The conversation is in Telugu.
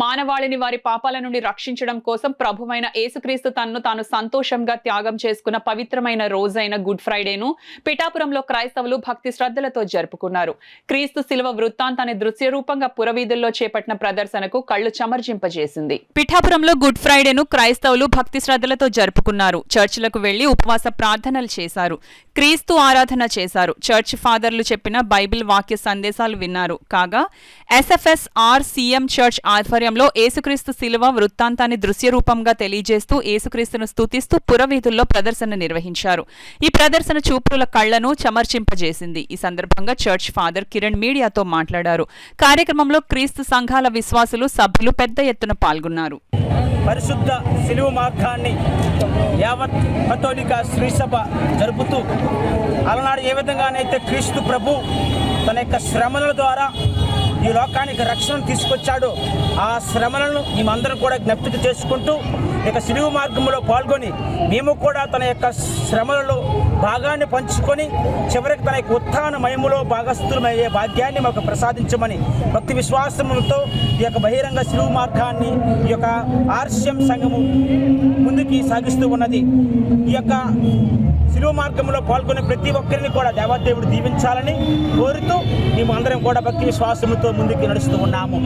మానవాళిని వారి పాపాల నుండి రక్షించడం కోసం ప్రభువైన యేసుక్రీస్తు తనను తాను సంతోషంగా త్యాగం చేసుకున్న పవిత్రమైన రోజైన గుడ్ ఫ్రైడేను పిఠాపురంలో క్రైస్తవులు భక్తి శ్రద్ధలతో జరుపుకున్నారు. క్రీస్తు శిలువ వృత్తాంతాన్ని దృశ్య రూపంగా పురవీధుల్లో చేపట్టిన ప్రదర్శనకు కళ్లు చెమర్జింపజేసింది. పిఠాపురంలో గుడ్ ఫ్రైడేను క్రైస్తవులు భక్తి శ్రద్ధలతో జరుపుకున్నారు. చర్చిలకు వెళ్లి ఉపవాస ప్రార్థనలు చేశారు. క్రీస్తు ఆరాధన చేశారు. చర్చ్ ఫాదర్లు చెప్పిన బైబిల్ వాక్య సందేశాలు విన్నారు. కాగా ఎస్ఎఫ్ఎస్ఆర్ సీఎం చర్చ్ ఆధ్వర్యంలో యేసుక్రీస్తు శిలువ వృత్తాంతాన్ని దృశ్య రూపంగా తెలియజేస్తూ యేసుక్రీస్తును స్తుతిస్తూ పురవీధుల్లో ప్రదర్శన నిర్వహించారు. ఈ ప్రదర్శన చూపుల కళ్లను చెమర్చింపజేసింది. ఈ సందర్భంగా చర్చ్ ఫాదర్ కిరణ్ మీడియాతో మాట్లాడారు. కార్యక్రమంలో క్రీస్తు సంఘాల విశ్వాసులు సభ్యులు పెద్ద ఎత్తున పాల్గొన్నారు. పరిశుద్ధ శిలువ మార్గాన్ని యావత్ కథోలిక శ్రీసభ జరుపుతూ అలనాడు ఏ విధంగానైతే క్రీస్తు ప్రభు తన యొక్క శ్రమల ద్వారా ఈ లోకానికి రక్షణను తీసుకొచ్చాడో ఆ శ్రమలను మేమందరం కూడా జ్ఞప్తిక చేసుకుంటూ ఇక శిలువ మార్గంలో పాల్గొని మేము కూడా తన యొక్క శ్రమలలో భాగాన్ని పంచుకొని చివరికి తన యొక్క ఉత్థాన మహిమలో భాగస్థులమయ్యే భాగ్యాన్ని మాకు ప్రసాదించమని భక్తి విశ్వాసములతో ఈ యొక్క బహిరంగ శిలువ మార్గాన్ని ఈ యొక్క ఆర్సిఎం సంఘము ముందుకి సాగిస్తూ ఉన్నది. ఈ యొక్క శిలువ మార్గంలో పాల్గొనే ప్రతి ఒక్కరిని కూడా దేవాదేవుడు దీవించాలని కోరుతూ మేము అందరం కూడా భక్తి విశ్వాసముతో ముందుకు నడుస్తూ ఉన్నాము.